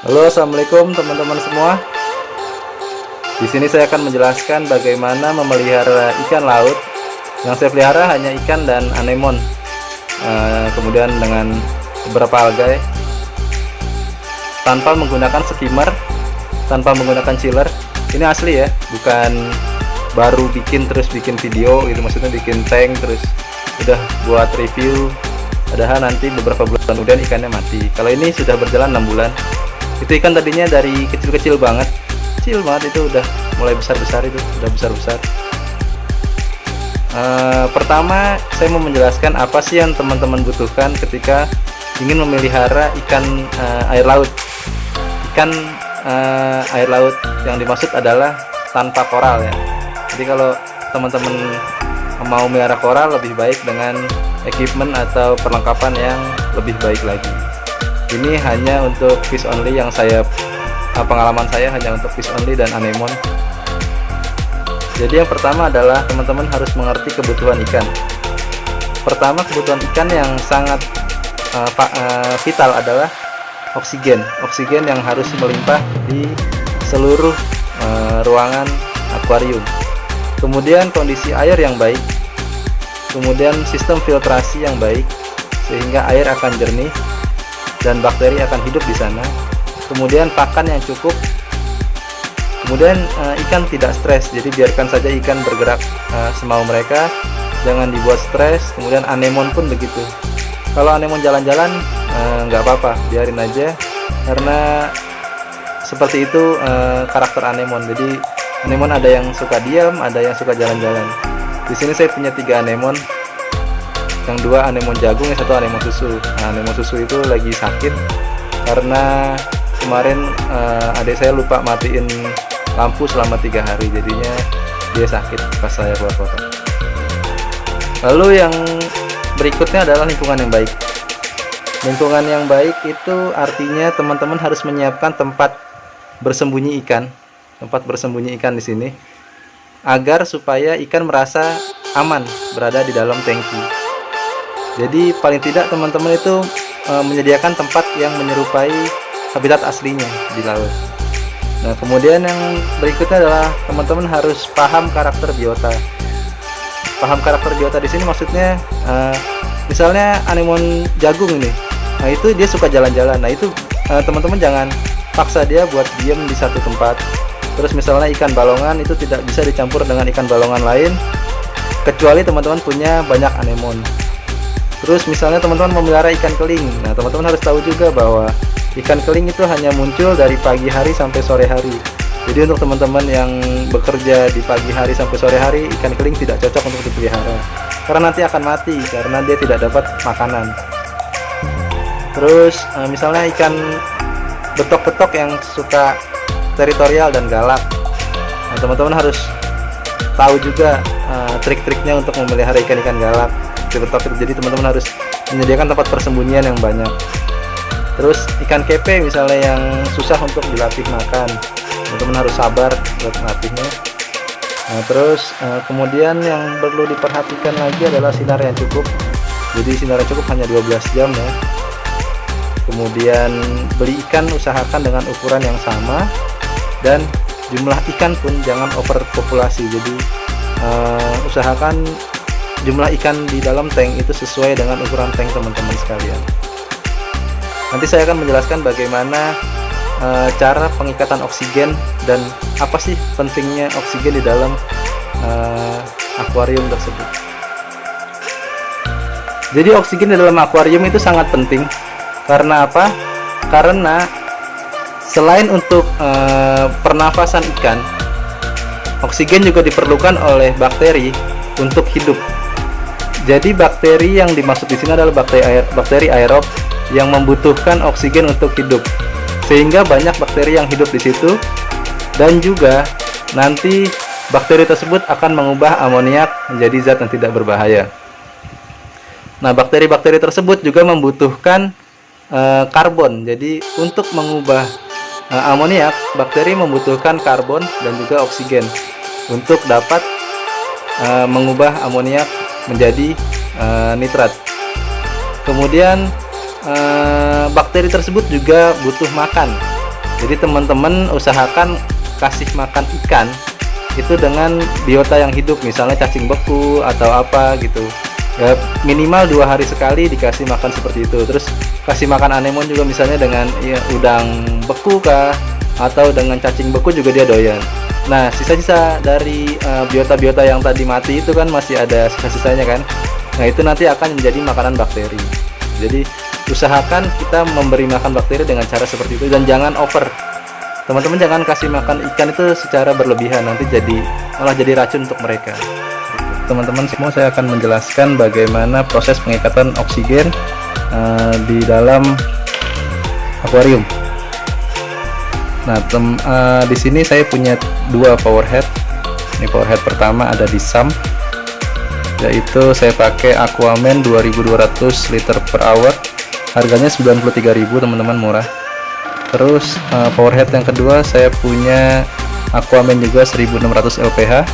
Halo, assalamualaikum teman-teman semua. Di sini saya akan menjelaskan bagaimana memelihara ikan laut. Yang saya pelihara hanya ikan dan anemon, kemudian dengan beberapa algae, tanpa menggunakan skimmer, tanpa menggunakan chiller. Ini asli ya, bukan baru bikin terus bikin video gitu, maksudnya bikin tank terus udah buat review, padahal nanti beberapa bulan kemudian ikannya mati. Kalau ini sudah berjalan 6 bulan. Itu ikan tadinya dari kecil-kecil banget, itu udah mulai besar-besar, itu udah besar-besar. Pertama saya mau menjelaskan apa sih yang teman-teman butuhkan ketika ingin memelihara ikan air laut. Ikan air laut yang dimaksud adalah tanpa koral ya. Jadi kalau teman-teman mau melihara koral, lebih baik dengan equipment atau perlengkapan yang lebih baik lagi. Ini hanya untuk fish only, yang pengalaman saya hanya untuk fish only dan anemon. Jadi yang pertama adalah teman-teman harus mengerti kebutuhan ikan. Pertama, kebutuhan ikan yang sangat vital adalah oksigen. Oksigen yang harus melimpah di seluruh ruangan akuarium. Kemudian kondisi air yang baik. Kemudian sistem filtrasi yang baik sehingga air akan jernih dan bakteri akan hidup di sana. Kemudian pakan yang cukup. Kemudian ikan tidak stres, jadi biarkan saja ikan bergerak semau mereka, jangan dibuat stres. Kemudian anemon pun begitu. Kalau anemon jalan-jalan nggak apa-apa, biarin aja, karena seperti itu karakter anemon. Jadi anemon ada yang suka diam, ada yang suka jalan-jalan. Di sini saya punya 3 anemon. Yang 2 anemon jagung, yang 1 anemon susu. Nah, anemon susu itu lagi sakit karena kemarin adik saya lupa matiin lampu selama 3 hari, jadinya dia sakit pas saya keluar kota. Lalu yang berikutnya adalah lingkungan yang baik. Lingkungan yang baik itu artinya teman-teman harus menyiapkan tempat bersembunyi ikan, di sini, agar supaya ikan merasa aman berada di dalam tangki. Jadi paling tidak teman-teman itu menyediakan tempat yang menyerupai habitat aslinya di laut. Nah, kemudian yang berikutnya adalah teman-teman harus paham karakter biota. Paham karakter biota di sini maksudnya misalnya anemon jagung ini. Nah, itu dia suka jalan-jalan. Nah, itu teman-teman jangan paksa dia buat diem di satu tempat. Terus misalnya ikan balongan itu tidak bisa dicampur dengan ikan balongan lain kecuali teman-teman punya banyak anemon. Terus misalnya teman-teman memelihara ikan keling. Nah, teman-teman harus tahu juga bahwa ikan keling itu hanya muncul dari pagi hari sampai sore hari. Jadi untuk teman-teman yang bekerja di pagi hari sampai sore hari, ikan keling tidak cocok untuk dipelihara karena nanti akan mati karena dia tidak dapat makanan. Terus misalnya ikan betok-betok yang suka teritorial dan galak. Nah, teman-teman harus tahu juga trik-triknya untuk memelihara ikan-ikan galak. Jadi teman-teman harus menyediakan tempat persembunyian yang banyak. Terus ikan kepe misalnya yang susah untuk dilatih makan, teman-teman harus sabar buat melatihnya. Nah, terus kemudian yang perlu diperhatikan lagi adalah sinar yang cukup. Jadi sinar yang cukup hanya 12 jam ya. Kemudian beli ikan usahakan dengan ukuran yang sama, dan jumlah ikan pun jangan overpopulasi. Jadi usahakan jumlah ikan di dalam tank itu sesuai dengan ukuran tank teman-teman sekalian. Nanti saya akan menjelaskan bagaimana cara pengikatan oksigen dan apa sih pentingnya oksigen di dalam akuarium tersebut. Jadi oksigen di dalam akuarium itu sangat penting. Karena apa? Karena selain untuk pernafasan ikan, oksigen juga diperlukan oleh bakteri untuk hidup. Jadi bakteri yang dimaksud di sini adalah bakteri aerob yang membutuhkan oksigen untuk hidup. Sehingga banyak bakteri yang hidup di situ, dan juga nanti bakteri tersebut akan mengubah amoniak menjadi zat yang tidak berbahaya. Nah, bakteri-bakteri tersebut juga membutuhkan karbon. Jadi untuk mengubah amoniak, bakteri membutuhkan karbon dan juga oksigen untuk dapat mengubah amoniak menjadi nitrat. Kemudian bakteri tersebut juga butuh makan. Jadi teman-teman usahakan kasih makan ikan itu dengan biota yang hidup, misalnya cacing beku atau apa gitu ya, minimal 2 hari sekali dikasih makan seperti itu. Terus kasih makan anemon juga misalnya dengan ya, udang beku kah, atau dengan cacing beku juga dia doyan. Nah, sisa-sisa dari biota-biota yang tadi mati itu kan masih ada sisa-sisanya kan. Nah, itu nanti akan menjadi makanan bakteri. Jadi usahakan kita memberi makan bakteri dengan cara seperti itu, dan jangan over. Teman-teman jangan kasih makan ikan itu secara berlebihan, nanti malah jadi racun untuk mereka. Teman-teman semua, saya akan menjelaskan bagaimana proses pengikatan oksigen di dalam akuarium. Nah, di sini saya punya 2 power head. Ini power head pertama ada di SAM, yaitu saya pakai Aquaman 2200 liter per hour. Harganya 93.000 teman-teman, murah. Terus power head yang kedua saya punya Aquaman juga 1600 LPH,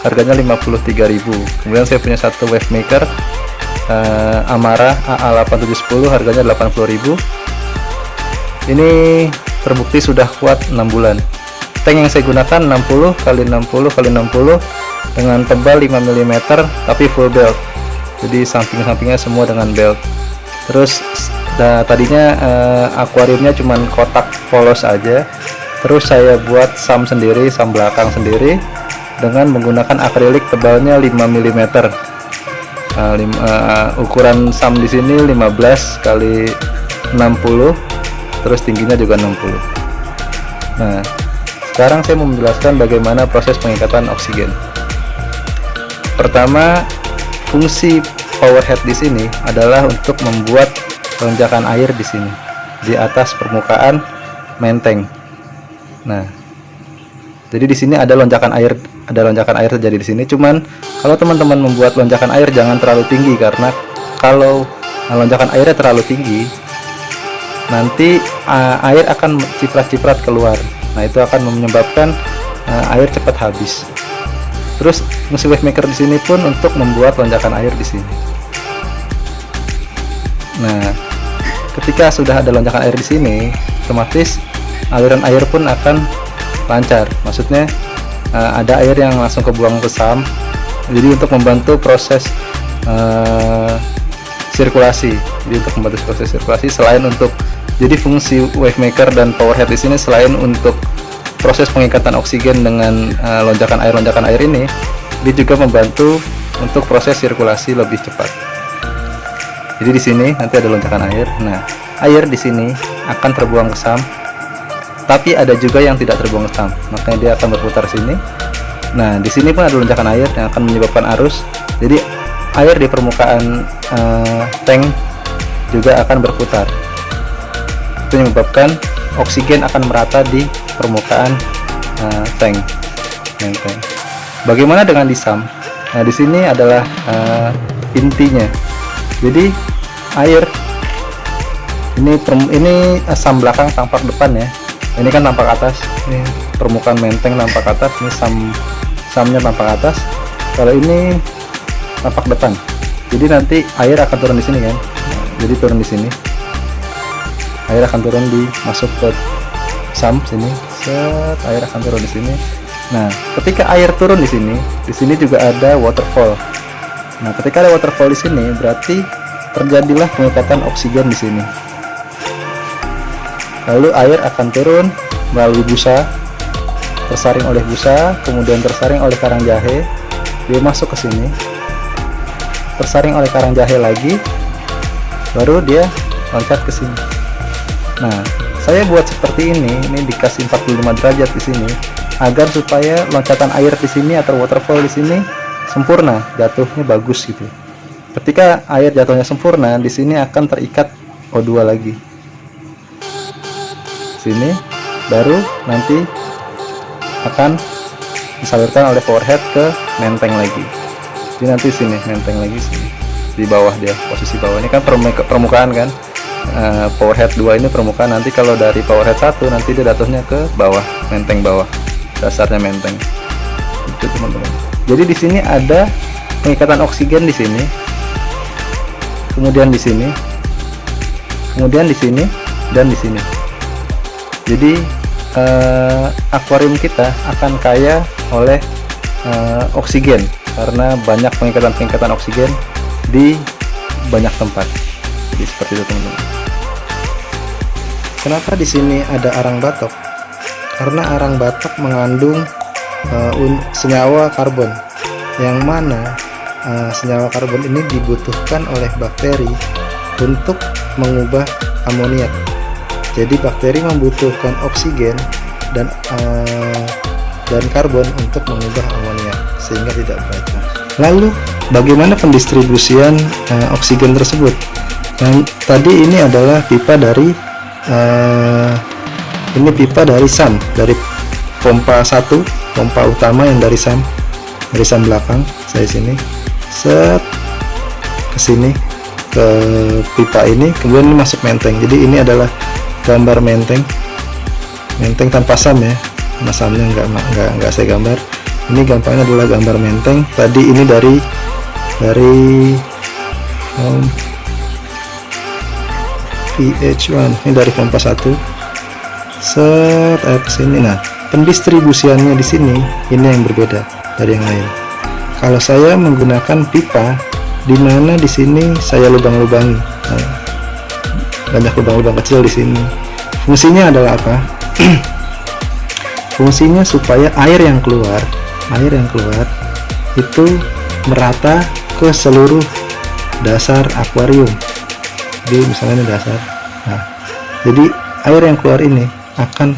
harganya 53.000. Kemudian saya punya satu wave maker Amara AA8710, harganya 80.000. Ini terbukti sudah kuat 6 bulan. Tank yang saya gunakan 60 x 60 x 60 dengan tebal 5 mm tapi full belt. Jadi samping-sampingnya semua dengan belt. Terus tadinya akuariumnya cuman kotak polos aja. Terus saya buat SAM sendiri, SAM belakang sendiri dengan menggunakan akrilik tebalnya 5 mm. Ukuran SAM di sini 15 x 60, terus tingginya juga 60. Nah, sekarang saya mau menjelaskan bagaimana proses pengikatan oksigen. Pertama, fungsi power head di sini adalah untuk membuat lonjakan air di sini di atas permukaan menteng. Nah, jadi di sini ada lonjakan air terjadi di sini. Cuman kalau teman-teman membuat lonjakan air jangan terlalu tinggi, karena kalau lonjakan airnya terlalu tinggi nanti air akan ciprat-ciprat keluar. Nah, itu akan menyebabkan air cepat habis. Terus fungsi wave maker di sini pun untuk membuat lonjakan air di sini. Nah, ketika sudah ada lonjakan air di sini, otomatis aliran air pun akan lancar. Maksudnya ada air yang langsung kebuang ke SAM. Jadi untuk membantu proses sirkulasi. Jadi untuk membantu proses sirkulasi, selain untuk jadi fungsi wave maker dan power head di sini selain untuk proses pengikatan oksigen dengan lonjakan air ini, dia juga membantu untuk proses sirkulasi lebih cepat. Jadi di sini nanti ada lonjakan air. Nah, air di sini akan terbuang ke SAM, tapi ada juga yang tidak terbuang ke SAM, makanya dia akan berputar sini. Nah, di sini pun ada lonjakan air yang akan menyebabkan arus. Jadi air di permukaan tank juga akan berputar. Itu menyebabkan oksigen akan merata di permukaan tank. Bagaimana dengan di SAM? Nah, di sini adalah intinya. Jadi air ini SAM belakang tampak depan ya. Ini kan tampak atas. Ini permukaan menteng tampak atas. Ini SAM-nya tampak atas. Kalau ini tampak depan. Jadi nanti air akan turun di sini kan. Nah, jadi turun di sini. Air akan turun masuk ke SAM sini. Set, air akan turun di sini. Nah, ketika air turun di sini juga ada waterfall. Nah, ketika ada waterfall di sini, berarti terjadilah pengikatan oksigen di sini. Lalu air akan turun melalui busa, tersaring oleh busa, kemudian tersaring oleh karang jahe, dia masuk ke sini, tersaring oleh karang jahe lagi, baru dia loncat ke sini. Nah, saya buat seperti ini dikasih 45 derajat di sini, agar supaya loncatan air di sini atau waterfall di sini sempurna, jatuhnya bagus gitu. Ketika air jatuhnya sempurna, di sini akan terikat O2 lagi. Sini baru nanti akan disalurkan oleh power head ke menteng lagi. Jadi nanti sini menteng lagi sini. Di bawah dia, posisi bawah ini kan permukaan kan. Power head 2 ini permukaan, nanti kalau dari power head 1 nanti dia jatuhnya ke bawah, menteng bawah. Dasarnya menteng. Itu teman-teman. Jadi di sini ada pengikatan oksigen di sini, kemudian di sini, kemudian di sini, dan di sini. Jadi akuarium kita akan kaya oleh oksigen, karena banyak pengikatan oksigen di banyak tempat. Jadi seperti itu teman-teman. Kenapa di sini ada arang batok? Karena arang batok mengandung senyawa karbon, yang mana senyawa karbon ini dibutuhkan oleh bakteri untuk mengubah amoniak. Jadi bakteri membutuhkan oksigen dan karbon untuk mengubah amoniak sehingga tidak beracun. Lalu bagaimana pendistribusian oksigen tersebut? Nah, tadi ini adalah pipa dari SAM, dari pompa 1, pompa utama yang dari SAM belakang saya sini, set ke sini ke pipa ini, kemudian ini masuk menteng. Jadi ini adalah gambar menteng tanpa SAM ya, karena SAMnya nggak saya gambar. Ini gampangnya adalah gambar menteng. Tadi ini dari pH1, ini dari pompa 1, set air ke sini. Nah, pendistribusiannya di sini ini yang berbeda dari yang lain. Kalau saya menggunakan pipa, di mana di sini saya lubang-lubangi, banyak lubang-lubang kecil di sini. Fungsinya adalah apa? Fungsinya supaya air yang keluar itu merata ke seluruh dasar akuarium. Jadi misalnya ini dasar. Nah, jadi air yang keluar ini akan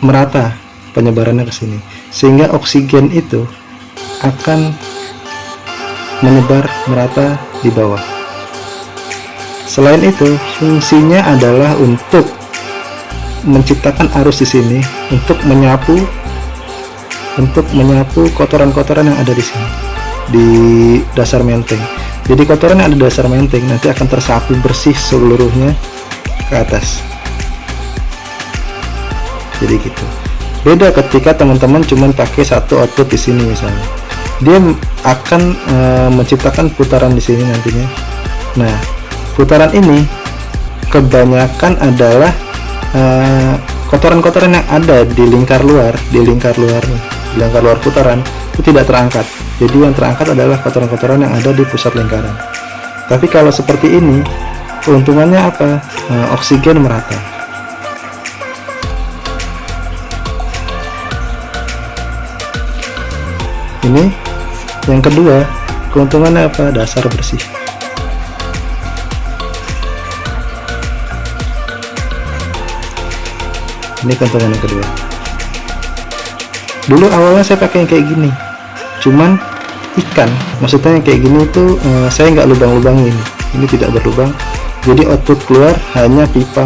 merata penyebarannya ke sini, sehingga oksigen itu akan menyebar merata di bawah. Selain itu, fungsinya adalah untuk menciptakan arus di sini, untuk menyapu kotoran-kotoran yang ada di sini, di dasar menteng. Jadi kotoran yang ada di dasar menteng nanti akan tersapu bersih seluruhnya ke atas. Jadi gitu. Beda ketika teman-teman cuma pakai satu output di sini misalnya, dia akan menciptakan putaran di sini nantinya. Nah, putaran ini kebanyakan adalah kotoran-kotoran yang ada di lingkar luar putaran itu tidak terangkat. Jadi yang terangkat adalah kotoran-kotoran yang ada di pusat lingkaran. Tapi kalau seperti ini, keuntungannya apa? Oksigen merata. Ini yang kedua, keuntungannya apa? Dasar bersih. Ini keuntungan yang kedua. Dulu awalnya saya pakai yang kayak gini, cuman ikan, maksudnya yang kayak gini itu saya nggak lubang-lubangin. Ini tidak berlubang, jadi output keluar hanya pipa,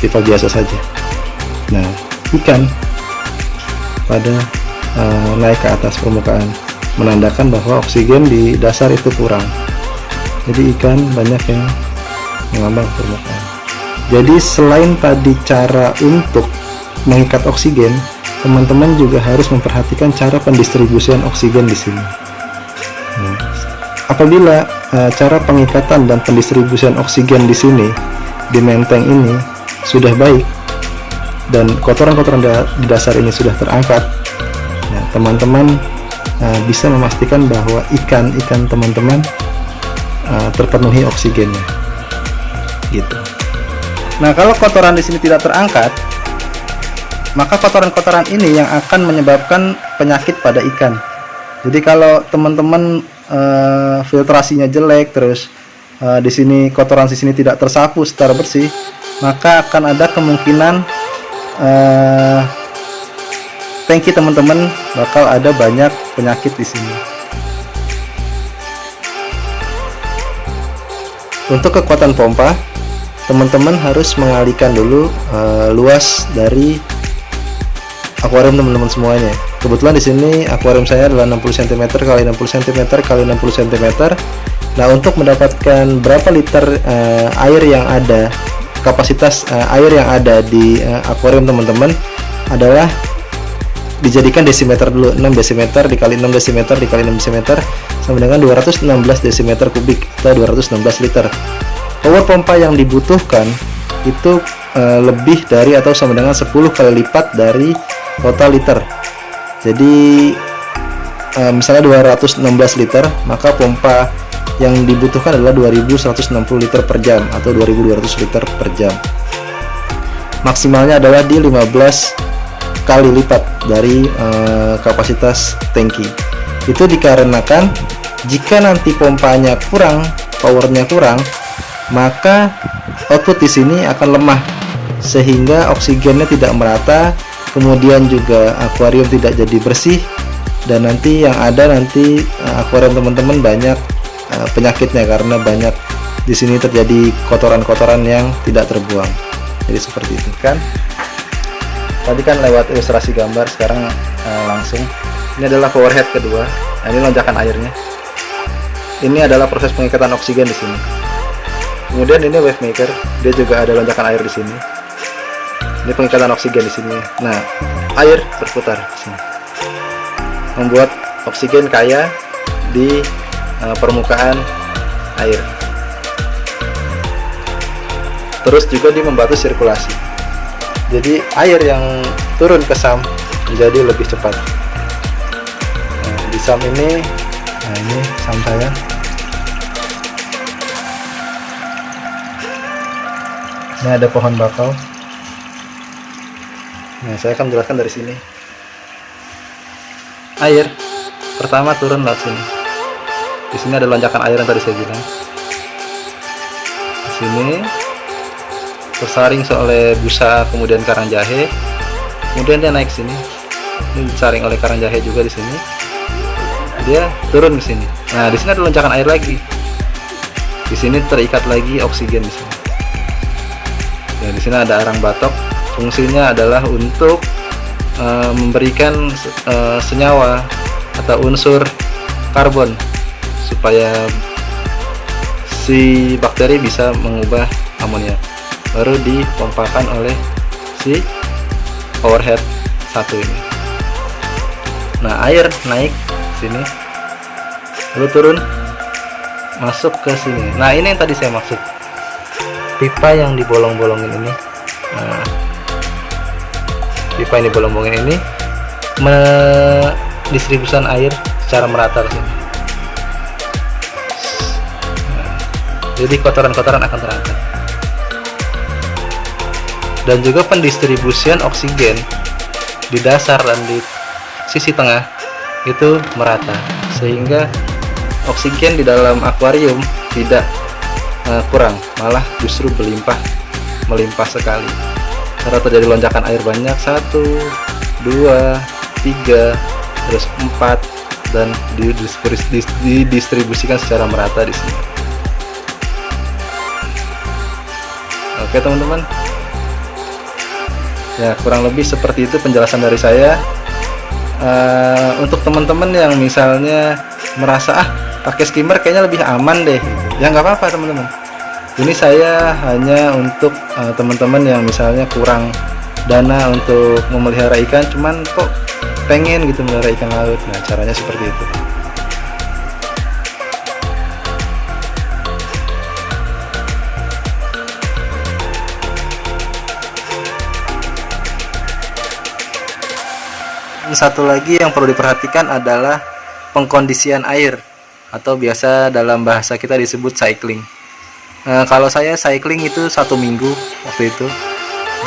pipa biasa saja. Nah, ikan pada naik ke atas permukaan, menandakan bahwa oksigen di dasar itu kurang. Jadi ikan banyak yang mengambang ke permukaan. Jadi selain tadi cara untuk mengikat oksigen, teman-teman juga harus memperhatikan cara pendistribusian oksigen di sini. Nah, apabila cara pengikatan dan pendistribusian oksigen di sini, di menteng ini sudah baik dan kotoran-kotoran di dasar ini sudah terangkat, nah, teman-teman bisa memastikan bahwa ikan-ikan teman-teman terpenuhi oksigennya, gitu. Nah, kalau kotoran di sini tidak terangkat, maka kotoran-kotoran ini yang akan menyebabkan penyakit pada ikan. Jadi kalau teman-teman filtrasinya jelek, terus di sini kotoran di sini tidak tersapu secara bersih, maka akan ada kemungkinan tangki teman-teman bakal ada banyak penyakit di sini. Untuk kekuatan pompa, teman-teman harus mengalihkan dulu luas dari akuarium teman-teman semuanya. Kebetulan di sini akuarium saya adalah 60 cm x 60 cm x 60 cm. Nah, untuk mendapatkan berapa liter air yang ada, kapasitas air yang ada di akuarium teman-teman adalah dijadikan desimeter dulu. 6 desimeter dikali 6 desimeter dikali 6 desimeter sama dengan 216 desimeter kubik atau 216 liter. Power pompa yang dibutuhkan itu lebih dari atau sama dengan 10 kali lipat dari total liter. Jadi misalnya 216 liter, maka pompa yang dibutuhkan adalah 2160 liter per jam atau 2200 liter per jam. Maksimalnya adalah di 15 kali lipat dari kapasitas tangki. Itu dikarenakan jika nanti pompanya kurang, powernya kurang, maka output di sini akan lemah sehingga oksigennya tidak merata, kemudian juga akuarium tidak jadi bersih, dan nanti yang ada nanti akuarium teman-teman banyak penyakitnya karena banyak di sini terjadi kotoran-kotoran yang tidak terbuang. Jadi seperti itu kan. Tadi kan lewat ilustrasi gambar, sekarang langsung. Ini adalah power head kedua. Nah, ini lonjakan airnya. Ini adalah proses pengikatan oksigen di sini. Kemudian ini wave maker, dia juga ada lonjakan air di sini. Ini pengikatan oksigen di sini. Nah, air berputar di sini, membuat oksigen kaya di permukaan air. Terus juga dia membantu sirkulasi. Jadi air yang turun ke SAM menjadi lebih cepat. Nah, di SAM ini, nah ini SAM saya. Ini ada pohon bakau. Nah, saya akan menjelaskan dari sini. Air pertama turun lewat sini. Di sini ada lonjakan air yang tadi saya bilang. Di sini tersaring oleh busa, kemudian karang jahe, kemudian dia naik sini. Ini disaring oleh karang jahe juga di sini. Dia turun ke sini. Nah, di sini ada lonjakan air lagi. Di sini terikat lagi oksigen di sini. Ya, di sini ada arang batok. Fungsinya adalah untuk memberikan senyawa atau unsur karbon supaya si bakteri bisa mengubah amonia. Baru dipompakan oleh si power head satu ini. Nah, air naik sini, lalu turun masuk ke sini. Nah, ini yang tadi saya maksud, pipa yang dibolong-bolongin ini. Nah, pipa yang dibolong-bolongin ini mendistribusikan air secara merata ke sini. Nah, jadi kotoran-kotoran akan terangkat. Dan juga pendistribusian oksigen di dasar dan di sisi tengah itu merata, sehingga oksigen di dalam akuarium tidak kurang, malah justru melimpah sekali. Karena terjadi lonjakan air banyak, 1, 2, 3, terus 4, dan didistribusikan secara merata di sini. Oke teman-teman. Ya, kurang lebih seperti itu penjelasan dari saya. Untuk teman-teman yang misalnya merasa pakai skimmer kayaknya lebih aman deh, ya nggak apa-apa teman-teman. Ini saya hanya untuk teman-teman yang misalnya kurang dana untuk memelihara ikan, cuman kok pengen gitu melihara ikan laut. Nah, caranya seperti itu. Satu lagi yang perlu diperhatikan adalah pengkondisian air, atau biasa dalam bahasa kita disebut cycling. Kalau saya cycling itu 1 minggu waktu itu.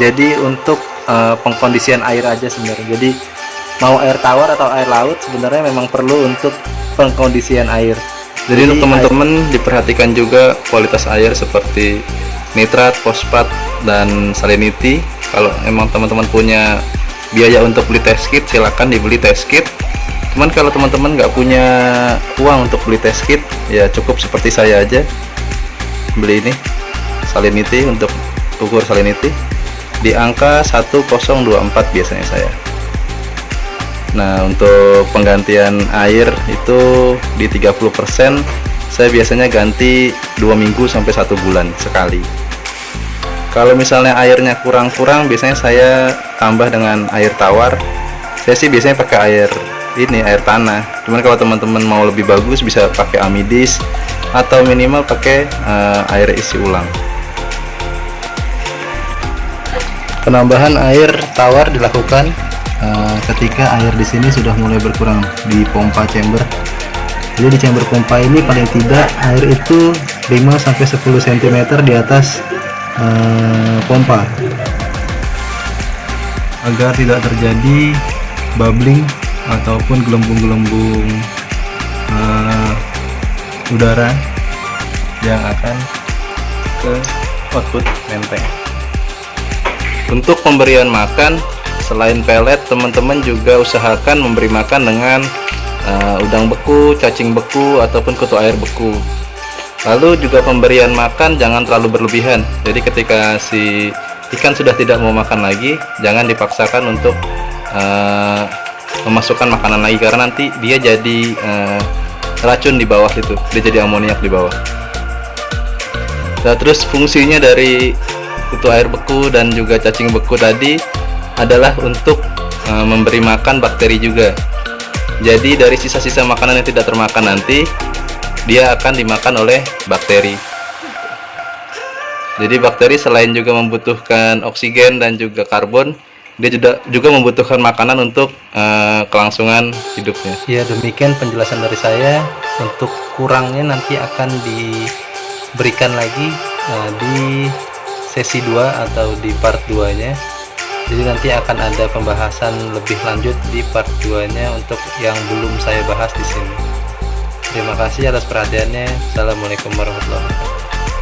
Jadi untuk pengkondisian air aja sebenarnya. Jadi mau air tawar atau air laut sebenarnya memang perlu untuk pengkondisian air. Jadi untuk teman-teman diperhatikan juga kualitas air seperti nitrat, fosfat, dan salinity. Kalau emang teman-teman punya biaya untuk beli test kit, silahkan dibeli test kit. Cuman kalau teman-teman nggak punya uang untuk beli test kit, ya cukup seperti saya aja, beli ini salinity. Untuk ukur salinity di angka 1024 biasanya saya. Nah, untuk penggantian air itu di 30%, saya biasanya ganti 2 minggu sampai 1 bulan sekali. Kalau misalnya airnya kurang-kurang, biasanya saya tambah dengan air tawar. Saya sih biasanya pakai air tanah. Cuman kalau teman-teman mau lebih bagus, bisa pakai amidis atau minimal pakai air isi ulang. Penambahan air tawar dilakukan ketika air di sini sudah mulai berkurang di pompa chamber. Jadi di chamber pompa ini paling tidak air itu 5-10 cm di atas pompa, agar tidak terjadi bubbling ataupun gelembung-gelembung udara yang akan ke output menteng. Untuk pemberian makan, selain pelet, teman-teman juga usahakan memberi makan dengan udang beku, cacing beku, ataupun kutu air beku. Lalu juga pemberian makan jangan terlalu berlebihan. Jadi ketika si ikan sudah tidak mau makan lagi, jangan dipaksakan untuk memasukkan makanan lagi, karena nanti dia jadi racun di bawah itu, dia jadi amoniak di bawah. Nah, terus fungsinya dari kutu air beku dan juga cacing beku tadi adalah untuk memberi makan bakteri juga. Jadi dari sisa-sisa makanan yang tidak termakan nanti, dia akan dimakan oleh bakteri. Jadi bakteri selain juga membutuhkan oksigen dan juga karbon, dia juga membutuhkan makanan untuk kelangsungan hidupnya. Ya, demikian penjelasan dari saya. Untuk kurangnya nanti akan diberikan lagi di sesi 2 atau di part 2 nya. Jadi nanti akan ada pembahasan lebih lanjut di part 2 nya untuk yang belum saya bahas di sini. Terima kasih atas perhatiannya. Assalamualaikum warahmatullahi wabarakatuh.